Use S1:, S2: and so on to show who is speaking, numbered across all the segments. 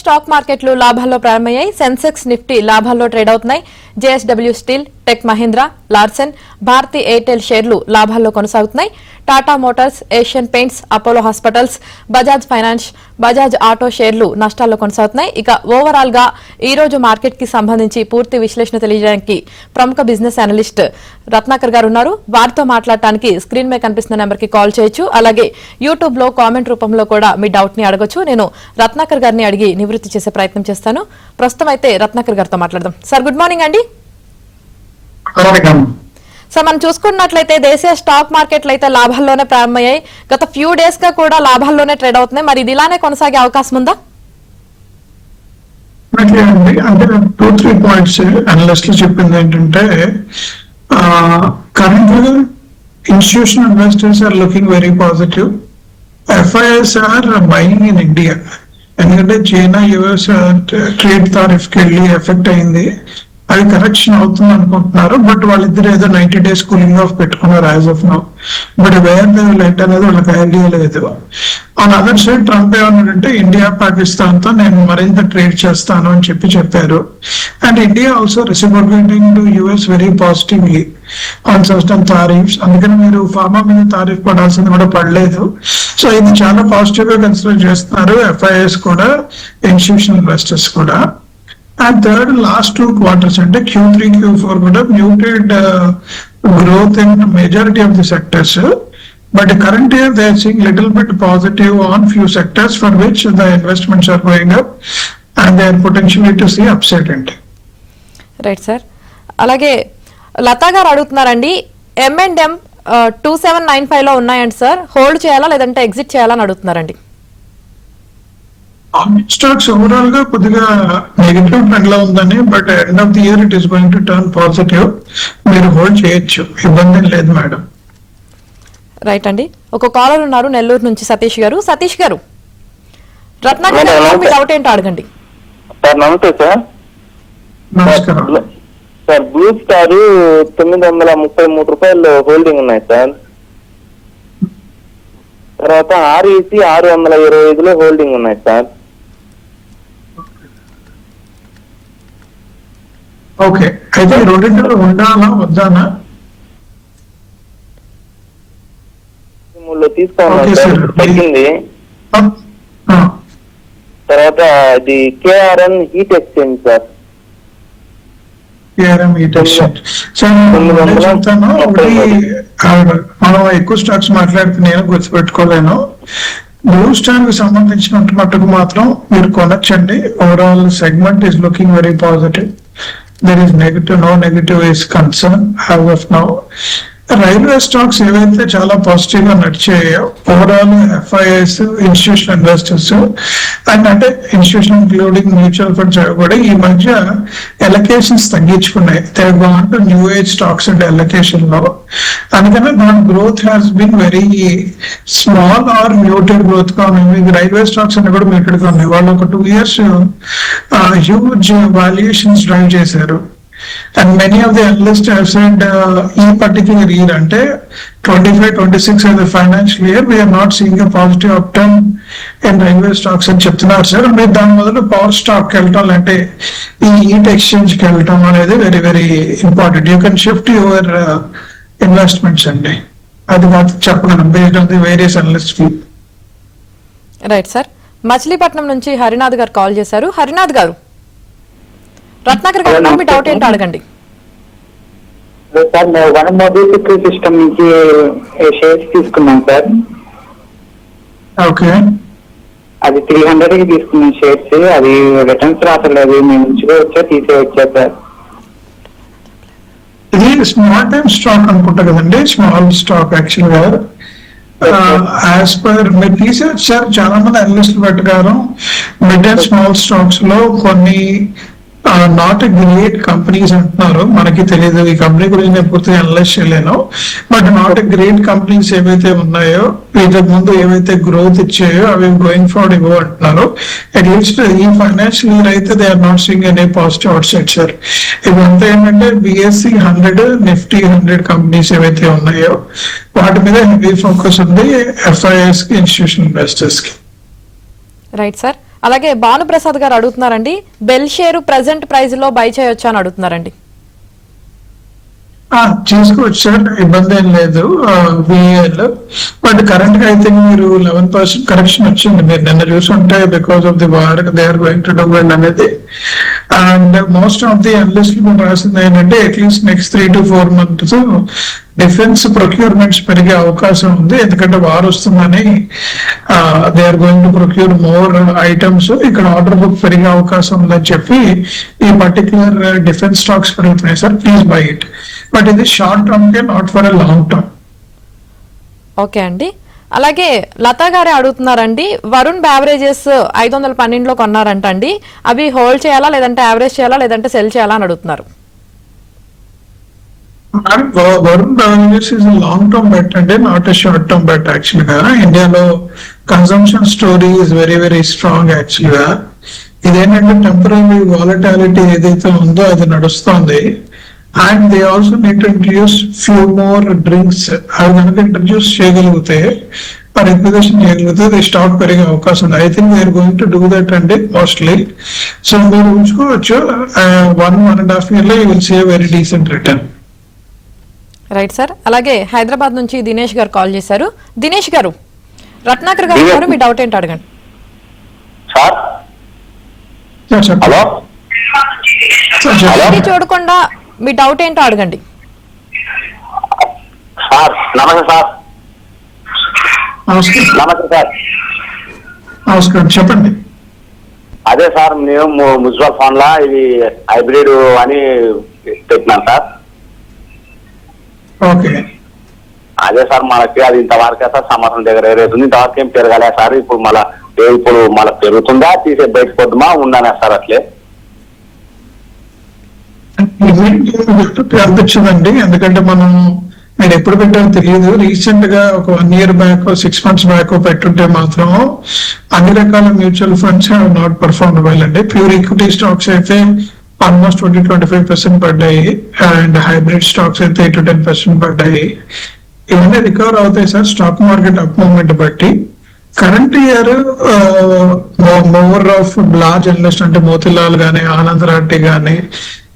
S1: Stock మార్కెట్లు లాభాల్లో ప్రారంభమయ్యాయి. సెన్సెక్స్ నిఫ్టీ లాభాల్లో ట్రేడ్ అవుతున్నాయి. JSW Steel, Tech Mahindra, Larsen, Bharti Airtel షేర్లు లాభాల్లో కొనసాగుతున్నాయి. Tata Motors, Asian Paints, Apollo Hospitals, Bajaj Finance, Bajaj Auto షేర్లు నష్టాల్లో కొనసాగుతున్నాయి. ఇక ఓవరాల్ గా ఈ రోజు మార్కెట్ కి సంబంధించి పూర్తి విశ్లేషణ తెలియజేయడానికి ప్రముఖ బిజినెస్ అనలిస్ట్ రత్నాకర్ గారు ఉన్నారు. వారితో మాట్లాడటానికి స్క్రీన్ మీద కనిపిస్తున్న నెంబర్ కి కాల్ చేయొచ్చు. అలాగే యూట్యూబ్ లో కామెంట్ రూపంలో కూడా మీ డౌట్ ని అడగొచ్చు. నేను రత్నాకర్ గారిని అడిగి నివృత్తి చేసే ప్రయత్నం చేస్తాను. ప్రస్తుతం అయితే రత్నాకర్ గారితో మాట్లాడదాం. సార్, గుడ్ మార్నింగ్ అండి. సో మనం చూసుకున్నట్లయితే దేశీయ స్టాక్ మార్కెట్లు అయితే లాభాల్లోనే ప్రారంభమయ్యాయి. గత ఫ్యూ డేస్ గా కూడా లాభాల్లోనే ట్రేడ్ అవుతున్నాయి. మరి ఇది ఇలానే కొనసాగే అవకాశం ఉందా?
S2: అంటే 2-3 పాయింట్స్ అనలిస్టులు చెప్పింది ఏంటంటే, కరెంట్గా institutional investors are looking very positive. FIIs are buying in India. ఎందుకంటే చైనా యుఎస్ ట్రేడ్ టారిఫ్ కి వెళ్ళి ఎఫెక్ట్ అయింది. అది కరెక్షన్ అవుతుంది అనుకుంటున్నారు. బట్ వాళ్ళిద్దరు ఏదో 90 days కూలింగ్ ఆఫ్ పెట్టుకున్నారు as of now. But where let అనేది వాళ్ళకి ఐడియా లేదు. ఆన్ అదర్ సైడ్ ట్రంప్ ఏమన్నాడంటే ఇండియా పాకిస్తాన్ తో నేను మరింత ట్రేడ్ చేస్తాను అని చెప్పారు. And India also reciprocating to US very positively on certain tariffs. అందుకని మీరు ఫార్మా మీద టారిఫ్ పడాల్సింది కూడా పడలేదు. సో ఇది చాలా పాజిటివ్ గా కన్సిడర్ చేస్తున్నారు FIIs కూడా, ఇన్స్టిట్యూషనల్ ఇన్వెస్టర్స్ కూడా. And third, last 2 quarters అంటే Q3, Q4 కూడా muted growth in majority of the sectors. But the current year they are seeing little bit positive on few sectors for which the investments are going up and they are potentially to see upside in.
S1: Right sir. అలాగే లతా గారు అడుగుతున్నారండి, M&M 2795 లో ఉన్నాయండి sir, hold చేయాలా లేదంటే exit చేయాలని అడుగుతున్నారండి.
S2: Stocks overall గా కొద్దిగా నెగటివ్ ట్రెండ్ లో ఉందని, but end of the year it is going to turn positive. మీరు హోల్డ్ చేయొచ్చు, ఇబ్బంది లేదు మేడం.
S1: రైట్ అండి. ఒక కాలర్ ఉన్నారు నెల్లూరు నుంచి, సతీష్ గారు. సతీష్ గారు, రత్నాకర్ గారు మీ డౌట్ ఏంటో అడగండి.
S3: సార్ నమస్తే సార్.
S2: నమస్కారం
S3: సార్. బ్లూ స్టార్ 933 రూపాయలు హోల్డింగ్ ఉన్నాయి సార్. తర్వాత REC 625లో హోల్డింగ్ ఉన్నాయి సార్.
S2: ఓకే, అయితే రెండింటిలో ఉండాలా వద్దానా?
S3: తీసుకోవాలి సార్, తగ్గింది. తర్వాత ఇది KRN హీట్ ఎక్స్చేంజ్ సార్. మనం ఎక్కువ స్టాక్స్ మాట్లాడితే నేను గుర్తుపెట్టుకోలేను. బ్లూ స్టార్ కి సంబంధించినంత మట్టుకు మాత్రం మీరు కొనొచ్చండి. Overall segment is looking very positive. There is negative, no negative is concern as of now. Railway stocks ఏవైతే చాలా పాజిటివ్ గా నడిచాయో, overall FIIs, institutional investors and అంటే ఇన్స్టిట్యూషన్ ఇంక్లూడింగ్ మ్యూచువల్ ఫండ్స్ అవి కూడా ఈ మధ్య ఎలకేషన్స్ తగ్గించుకున్నాయి. They gone to new age stocks and allocation లో. అందుకనే దాని growth has been very small or muted growth గా ఉన్నాయి. రైల్వే స్టాక్స్ అన్ని కూడా మ్యూటెడ్ గా ఉన్నాయి. వాళ్ళు ఒక 2 years హ్యూజ్ వాల్యుయేషన్స్ డ్రైవ్ చేశారు. And many of the analysts have said in particular year ante 25-26 as a financial year we are not seeing a positive upturn in railway stocks అని చెప్తున్నారు sir. మీరు దాని మొదలు పవర్ స్టాక్ వెళ్ళటం అంటే ఈ heat exchange కి వెళ్ళటం అనేది very very important. You can shift your investments అండి. అది మాత్రం చెప్పగలను based on the various analyst fee.
S1: Right sir. Machilipatnam నుంచి హరినాథ్ గారు కాల్ చేశారు. హరినాథ్ గారు, రత్నాకర్ గారు మీ డౌట్ ఏంటో అడగండి.
S4: సార్, మేము వన్ మొబిలిటీ సిస్టమ్ నుంచి షేర్స్ తీసుకున్నాం సార్.
S2: ఓకే,
S4: అది 300 కి తీసుకున్నాం షేర్స్. అది రిటర్న్స్ రాసలేదు, మేము ఉంచుకోవచ్చా తీసేయచ్చా సార్?
S2: ఇది స్మాల్ టైమ్ స్టాక్ అనుకుంటా కదండి, స్మాల్ స్టాక్ యాక్చువల్ గా. యాజ్ పర్ మీరు తీసేసారు చాలా మంది అనలిస్టుల ప్రకారం మిడ్ అండ్ స్మాల్ స్టాక్స్ లో కొన్ని నాట్ గ్రేట్ కంపెనీస్ అంటున్నారు. మనకి తెలియదు, ఈ కంపెనీ గురించి నేను పూర్తిగా అనలైజ్ చేయలేను. బట్ నాట్ గ్రేట్ కంపెనీస్ ఏవైతే ఉన్నాయో, ఇంతకు ముందు ఏవైతే గ్రోత్ ఇచ్చాయో అవి గోయింగ్ ఫార్వర్డ్ ఇవ్వ అంటున్నారు. అట్లీస్ట్ ఈ ఫైనాన్షియల్ ఇయర్ అయితే they are not seeing any positive outside sir. ఇవంతా ఏంటంటే BSE 100, Nifty 100 కంపెనీస్ ఏవైతే ఉన్నాయో వాటి మీద హెవీ ఫోకస్ ఉంది FIIs కి, ఇన్స్టిట్యూషనల్ ఇన్వెస్టర్స్ కి.
S1: Right sir. అలాగే భానుప్రసాద్ గారు అడుగుతున్నారండి, బెల్ షేరు ప్రెసెంట్ ప్రైస్ లో బై చేయొచ్చా అని అడుగుతున్నారండి.
S2: చేసుకోవచ్చు సార్, ఇబ్బంది ఏం లేదు. VAL బట్ కరెంట్ గా అయితే మీరు 11% కరెక్షన్ వచ్చింది. మీరు నిన్న చూసుంటే because of the war they are going to do well అనేది. And most of the analyst మనం రాసింది ఏంటంటే at least next 3 to 4 months defence procurements పెరిగే అవకాశం ఉంది. ఎందుకంటే వార్ వస్తుందని they are going to procure more items. ఇక్కడ ఆర్డర్ బుక్ పెరిగే అవకాశం ఉందని చెప్పి ఈ పర్టికులర్ డిఫెన్స్ స్టాక్స్ పెరుగుతున్నాయి sir. Please buy it. But ఇది షార్ట్ టర్మ్ కే, not for a long term.
S1: Okay అండి. అలాగే లతా గారే అడుగుతున్నారండి, వరుణ్ బ్యావరేజెస్ 512లో కొన్నారంట అండి, అవి హోల్డ్ చేయాలా లేదంటే యావరేజ్ చేయాలా లేదంటే సెల్ చేయాలా అని అడుగుతున్నారు.
S2: Varun beverages is long term bet అండి, not a short term bet. Actual గా ఇండియాలో consumption story is very very strong. Actual గా ఇదేంటంటే టెంపరీ వాలటాలిటీ ఏదైతే ఉందో అది నడుస్తుంది. And they also need to introduce few more drinks. అవి కనుక ఇంట్రడ్యూస్ చేయగలిగితే, మరి ఎక్విజిషన్ చేయగలిగితే స్టాక్ పెరిగే అవకాశం ఉంది. I think we're going to do that అండి మోస్ట్లీ. సో మీరు ఉంచుకోవచ్చు. 1.5 years లో you will see a very decent return.
S1: Right sir. అలాగే హైదరాబాద్ నుంచి దినేష్ గారు కాల్ చేశారు. దినేష్ గారు, రత్నాకర్ గారు ఉన్నారు, మీ డౌట్ ఏంటి అడగండి.
S4: హలో
S1: చూడకుండా మీ డౌట్ ఏంటో అడగండి.
S4: సార్ నమస్తే సార్. నమస్తే సార్.
S2: నమస్కారం, చెప్పండి.
S4: అదే సార్, మేము మ్యూచువల్ ఫండ్ లా ఇది హైబ్రిడ్ అని పెట్టినాం సార్.
S2: ఓకే.
S4: అదే సార్, మనకి అది ఇంతవరకు సార్ సంవత్సరం దగ్గర రేతుంది, ఇంతవరకు ఏం పెరగలే సార్. ఇప్పుడు మళ్ళీ పెరుగుతుందా, తీసే బయటకు పోతుందా ఉండనే సార్ అట్లే
S2: అనిపించదండి. ఎందుకంటే మనం మీరు ఎప్పుడు పెట్టారో తెలియదు. రీసెంట్ గా ఒక 1 year బ్యాక్, 6 months బ్యాక్ పెట్టుంటే మాత్రం అన్ని రకాల mutual funds not perform well అండి. ప్యూర్ ఈక్విటీ స్టాక్స్ అయితే ఆల్మోస్ట్ 20-25% పడ్డాయి. అండ్ హైబ్రిడ్ స్టాక్స్ అయితే 8-10% పడ్డాయి. ఇవన్నీ రికవర్ అవుతాయి sir stock market up movement బట్టి. Current year more of large invest అంటే మోతిలాల్ గానీ, ఆనంద్ రెడ్డి గానీ,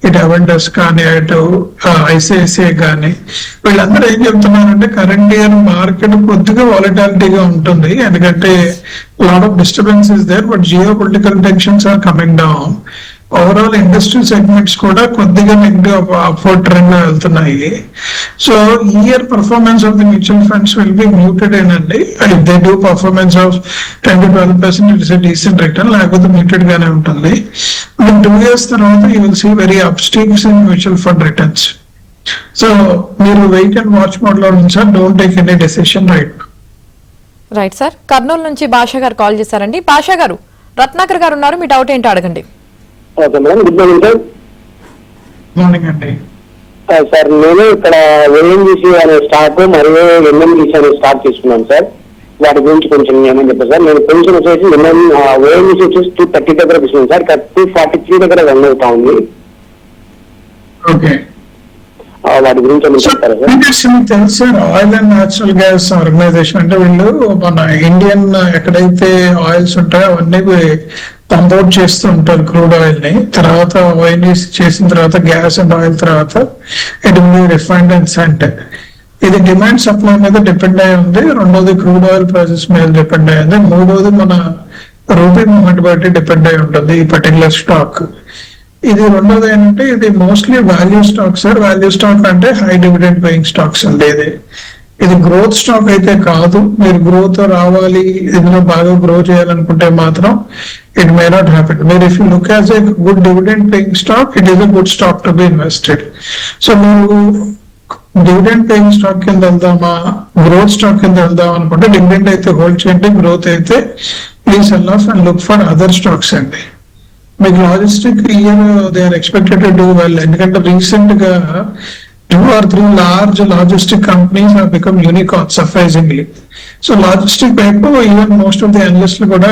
S2: ఇటు అవెండర్స్ కానీ, అటు ICICI కానీ, వీళ్ళందరూ ఏం చెప్తున్నారంటే కరెంట్ ఇయర్ మార్కెట్ కొద్దిగా వాలటాలిటీగా ఉంటుంది. ఎందుకంటే lot of disturbance is there, but geopolitical tensions are coming down. Overall industry segments కూడా కొద్దిగా నెగిటివ్ అప్వర్డ్ ట్రెండ్ లో వెళ్తున్నాయి. So year performance of the mutual funds will be muted అండి. If they do performance of 10-12%, it's a decent return, లేకపోతే muted గానే ఉంటుంది. 2 years తర్వాత you will see very upstreams in mutual fund returns. So మీరు wait and watch mode లో ఉంచారు. Don't take any decision right.
S1: Right sir. Kurnool నుంచి భాషా గారు కాల్ చేశారండి. భాషా గారు, రత్నాకర్ గారు ఉన్నారు, మీ డౌట్ ఏంటో అడగండి.
S3: Okay madam, good morning sir.
S2: Morning అండి.
S3: సార్ నేను ఇక్కడ ONGC అనే స్టాక్ మరియు NMDC అనే స్టాక్ తీసుకున్నాను సార్. వాటి గురించి కొంచెం ఏమని చెప్పారు సార్. నేను కొంచెం వచ్చేసి ONGC వచ్చేసి 230 దగ్గర తీసుకున్నాను సార్. 243 దగ్గర రన్ అవుతా ఉంది.
S2: ఓకే.
S3: వాటి గురించి ఏమని చెప్తారా సార్?
S2: మీకు తెలుసు sir, oil and natural gas organisation అంటే వీళ్ళు మన ఇండియన్ ఎక్కడైతే ఆయిల్స్ ఉంటాయో అవన్నీ పంప్ అవుట్ చేస్తూ ఉంటారు క్రూడ్ ఆయిల్ ని. తర్వాత ONGC చేసిన తర్వాత గ్యాస్ అండ్ ఆయిల్ తర్వాత it will be refined and sent. ఇది డిమాండ్ సప్లై మీద డిపెండ్ అయి ఉంది. రెండోది క్రూడ్ ఆయిల్ ప్రైసెస్ మీద డిపెండ్ అయి ఉంది. మూడోది మన రూపీ మూమెంట్ బట్టి డిపెండ్ అయి ఉంటుంది ఈ పర్టికులర్ స్టాక్. ఇది రెండోది ఏంటంటే ఇది mostly value stock sir. Value stock అంటే హై డివిడెండ్ పేయింగ్ స్టాక్స్ అండి. ఇది గ్రోత్ స్టాక్ అయితే కాదు. మీరు గ్రోత్ రావాలి, ఇందులో బాగా గ్రో చేయాలనుకుంటే మాత్రం ఇట్ మే నాట్ హ్యాపెన్. మీరు if you look as a good dividend paying stock, it is a good stock to be invested. So మీరు డివిడెండ్ పేయింగ్ స్టాక్ కింద వెళ్దామా, గ్రోత్ స్టాక్ కింద వెళ్దాం అనుకుంటే డివిడెండ్ అయితే హోల్డ్ చేయండి, గ్రోత్ అయితే please sell off and look for other stocks అండి. మీకు logistic year they are expected to do well. ఎందుకంటే రీసెంట్ గా 2 or 3 large logistic companies have become unicorns surprisingly. So logistic వైపు ఈవెన్ మోస్ట్ ఆఫ్ ది అనలిస్టులు కూడా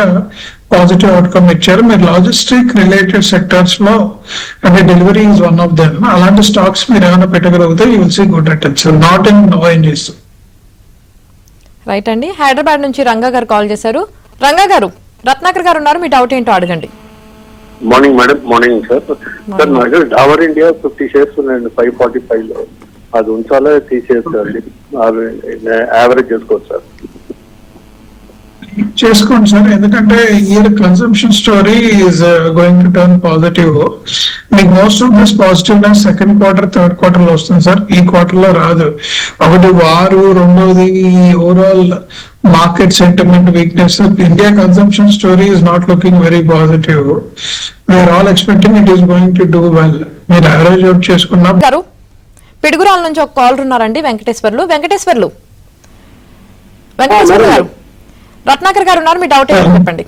S2: positive outcome ఇచ్చారు. మీరు logistic related sectors లో అంటే delivery is one of them. అలాంటి stocks మీరు ఏమైనా పెట్టగలిగితే you will see good returns, not in ONGC.
S1: Right అండి. హైదరాబాద్ నుంచి రంగా గారు కాల్ చేశారు. రంగా గారు, రత్నాకర్ గారు ఉన్నారు, మీ డౌట్ ఏంటో అడగండి.
S5: Morning madam. Morning sir. Sir నాకు డాబర్ ఇండియా 50 షేర్స్ ఉన్నాయండి 545 లో. అది ఉంచాలా తీసేయాలి? యావరేజ్ చేసుకోవచ్చు సార్.
S2: చేసుకోండి సార్, ఎందుకంటే year consumption story is going to turn positive. మీకు most of this positiveness second quarter third quarter లో వస్తుంది సార్, ఈ క్వార్టర్ లో రాదు. ఒకటి వారు, రెండోది overall market sentiment weakness. India consumption story is not looking very positive. We're all expecting it is going to do well. మీరు average out చేసుకున్నా.
S1: గారు పిడుగురాల నుంచి ఒక కాలర్ ఉన్నారండి, వెంకటేశ్వర్లు. వెంకటేశ్వర్లు గారు, రత్నాకర్ గారు ఉన్నారు, మీ డౌట్ ఏంటో చెప్పండి.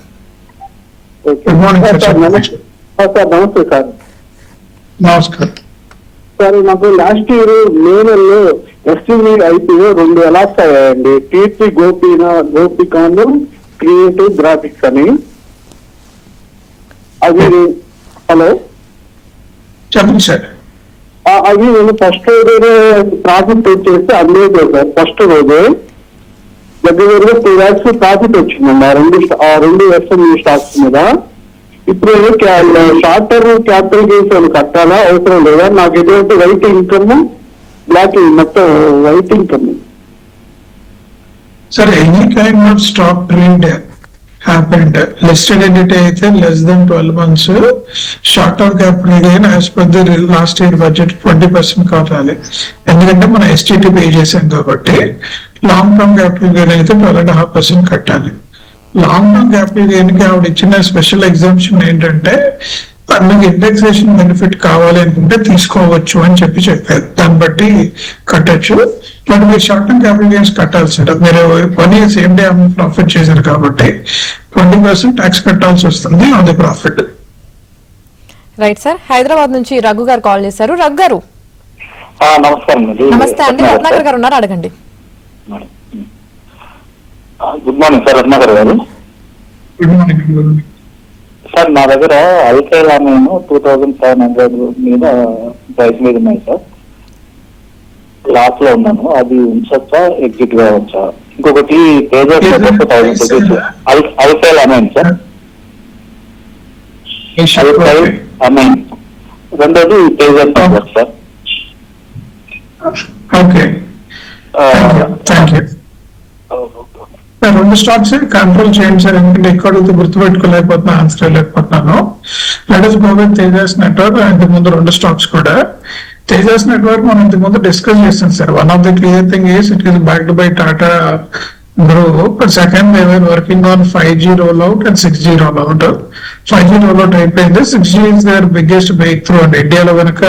S2: Good morning sir.
S3: సార్ నమస్తే సార్.
S2: నమస్కారం
S3: సార్, నాకు లాస్ట్ ఇయర్ మే నెలలో ఎస్టీవీ ఐపీఓ 2 అలాట్స్ అయ్యాయండి. టీపీ గోపికాను క్రియేటివ్ గ్రాఫిక్స్ అని. అవి హలో
S2: చెప్పండి సార్.
S3: అవి నేను ఫస్ట్ రోజు ప్రాఫిట్ వచ్చేసి అమ్మేదే సార్. ఫస్ట్ రోజు దగ్గర 2 lakhs ప్రాఫిట్ వచ్చిందండి ఆ రెండు ఎస్ఎంఈ స్టాక్స్ మీద. ఇప్పుడు షార్ట్ టర్మ్ క్యాపిటల్ గెయిన్స్ అని కట్టాలా అవసరం లేదా? నాకు ఎటువంటి వైట్ ఇన్కమ్ బ్లాక్ మొత్తం white income.
S2: Sir, any kind of stock trade happened. Listed entity అయితే less than 12 months short term capital gain as per the last year budget 20% కట్టాలి. ఎందుకంటే మనం ఎస్టీటీ పే చేసాం కాబట్టి. లాంగ్ టర్మ్ క్యాపిటల్ గెయిన్ అయితే 12.5% కట్టాలి. Long term capital gain కి ఆవిడ ఇచ్చిన స్పెషల్ ఎగ్జామ్షన్ ఏంటంటే మీకు ఇండెక్సేషన్ బెనిఫిట్ కావాలి అనుకుంటే తీసుకోవచ్చు అని చెప్పారు. దాన్ని బట్టి కట్టచ్చు. బట్ మీరు షార్ట్ టర్మ్ క్యాపిటల్ గెయిన్స్ కట్టాలి సార్. మీరు 1 year సేమ్ డే ప్రాఫిట్ చేశారు కాబట్టి 20% ట్యాక్స్ కట్టాల్సి వస్తుంది on the profit.
S1: Right sir. Hyderabad నుంచి రఘు గారు కాల్ చేశారు. రఘు గారు
S4: నమస్కారం.
S1: నమస్తే అండి, రత్నాకర్ గారు ఉన్నారు, అడగండి.
S4: గుడ్ మార్నింగ్ సార్, రత్నాకర్ గారు.
S2: గుడ్ మార్నింగ్
S4: సార్, నా దగ్గర ఐకేఎల్ నేను 2500 మీద ప్రైస్ మీద ఉన్నాయి సార్. లాస్ లో ఉన్నాను. అది ఉంచొచ్చా, ఎగ్జిట్ కావచ్చా? ఇంకొకటి Tejas 1000 rupees IKL amount sir. Amount. రెండోది Tejas sir.
S2: Okay, thank you. రెండు స్టాక్స్ కంట్రోల్ చేయండి సార్, ఎందుకంటే ఎక్కువ గుర్తుపెట్టుకోలేకపోతున్నా, ఆన్సర్ లేకపోతున్నాను. Let us go with Tejas network. ఇంతకు ముందు 2 స్టాక్స్ కూడా. తేజస్ నెట్వర్క్ మనం ఇంతకు ముందు డిస్కస్ చేస్తాం sir. One of the clear thing is it is backed by Tata group. Second, they were working on 5G rollout and 6G rollout. 5G rollout అయిపోయింది. 6G is their biggest breakthrough అండి. ఇండియాలో కనుక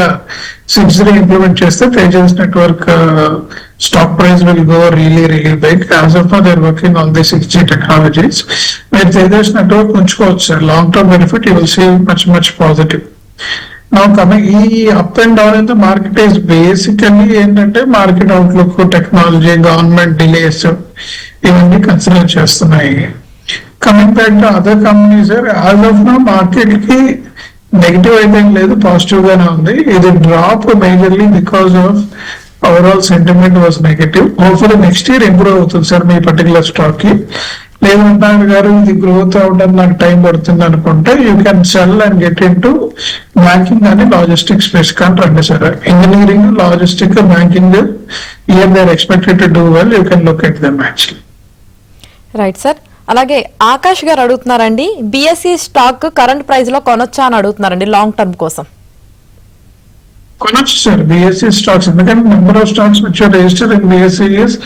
S2: 6G implement చేస్తే Tejas network stock price will go really big. As of now they are working on the 6G technologies. మీరు Tejas network ఉంచుకోవచ్చు sir. Long term benefit you will see much positive. నా coming ఈ up and down in the market is basically ఏంటంటే market outlook, technology, government delays ఇవన్నీ consider చేస్తున్నాయి. Coming back to other companies sir, as of now market కి negative అయితే లేదు, positive గానే ఉంది. ఇది drop majorly because of overall sentiment was negative. Hopefully next year improve అవుతుంది సార్ మీ particular stock కి. లేదంటారు గారు ఇది గ్రోత్ అవడానికి నాకు టైం పడుతుంది అనుకుంటే you can sell and get in to banking అని లాజిస్టిక్ స్పేస్ కానీ రండి sir. Engineering, logistic, banking year they are expected to do well. You can look at them actually.
S1: Right sir. అలాగే ఆకాష్ గారు అడుగుతున్నారండి, బిఎస్సి స్టాక్ కరెంట్ ప్రైస్ లో కొనొచ్చా అని అడుగుతున్నారండి long term కోసం.
S2: కొనొచ్చు సార్ బిఎస్సి స్టాక్స్, ఎందుకంటే number of stocks which are registered in BSE is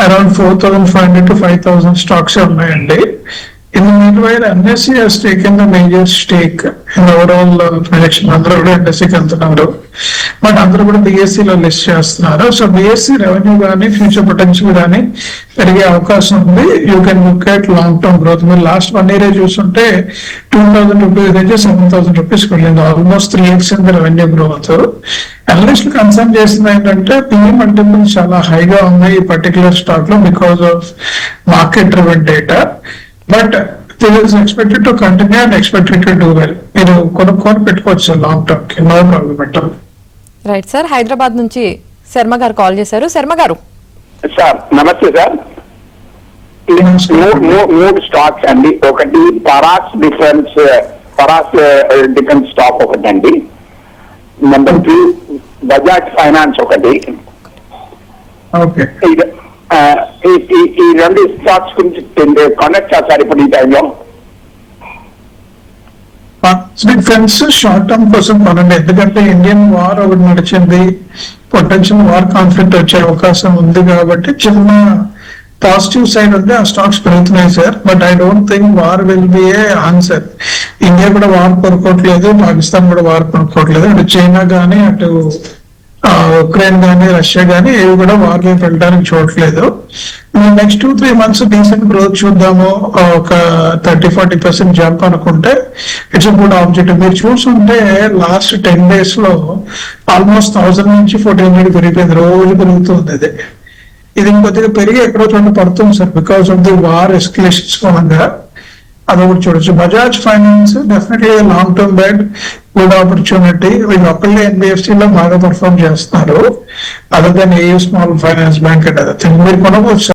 S2: around 4,500 to 5,000 stocks ఉన్నాయండి. In the meanwhile, NSE has taken the major stake in the overall projection. అందరూ కూడా NSEకి వెళ్తున్నారు, బట్ అందరూ కూడా BSE లో లిస్ట్ చేస్తున్నారు. So BSE revenue కానీ future potential కానీ పెరిగే అవకాశం ఉంది. You can look at long term growth. మీరు లాస్ట్ 1 year చూస్తుంటే 2,000 రూపీస్ నుంచి 7,000 రూపీస్కి వెళ్ళింది. Almost 3x in the revenue growth. Analyst concern చేసింది ఏంటంటే PE మల్టిపుల్స్ చాలా హైగా ఉన్నాయి ఈ పర్టికులర్ స్టాక్ లో because of market driven data. But this is expected to continue and expected to do well. మీరు కొనుక్కొని పెట్టుకోవచ్చు లాంగ్ టర్మ్ కి, no problem at all.
S1: Right sir. Hyderabad నుంచి శర్మ గారు కాల్ చేశారు. శర్మ గారు
S5: సార్ నమస్తే సార్.
S6: మూడు స్టాక్స్ అండి. ఒకటి పరాస్ డిఫెన్స్ స్టాక్ ఒకటండి. నెంబర్ 2 బజాజ్ ఫైనాన్స్ ఒకటి.
S2: ఓకే,
S6: ఈ రెండు స్టాక్స్ గురించి కనెక్ట్ చేస్తారు ఇప్పుడు ఈ టైంలో.
S2: డిఫెన్స్ షార్ట్ టర్మ్ కోసం కొనండి, ఎందుకంటే ఇండియన్ వార్ ఒకటి నడిచింది, పొటెన్షియల్ వార్ కాన్ఫ్లిక్ట్ వచ్చే అవకాశం ఉంది కాబట్టి చిన్న పాజిటివ్ సైడ్ ఉంటే ఆ స్టాక్స్ పెరుగుతున్నాయి sir. But I don't think war will be A answer. India కూడా వార్ కొనుక్కోవట్లేదు, పాకిస్తాన్ కూడా వార్ కొనుక్కోవట్లేదు, అటు చైనా కానీ అటు ఉక్రెయిన్ కానీ రష్యా కానీ ఏవి కూడా వార్ వైపు వెళ్ళడానికి చూడట్లేదు. నెక్స్ట్ 2-3 మంత్స్ డీసెంట్ గ్రోత్ చూద్దాము, ఒక 30-40% జంప్ అనుకుంటే ఇట్స్ గుడ్ ఆబ్జెక్టివ్. మీరు చూస్తుంటే లాస్ట్ 10 days లో ఆల్మోస్ట్ 1000 నుంచి 1400 పెరిగిపోయింది, రోజు పెరుగుతుంది. ఇది ఇంకొద్దిగా పెరిగి ఎక్కడో చోట పడుతుంది sir, because of the war escalations మూలంగా. అదొకటి చూడొచ్చు. Bajaj Finance definitely long term bet, good opportunity. వీళ్ళు ఒక్కళ్ళే ఎన్బిఎఫ్సి లో బాగా పర్ఫార్మ్ చేస్తున్నారు, other than AU Small Finance Bank and other thing. మీరు కొనవచ్చు.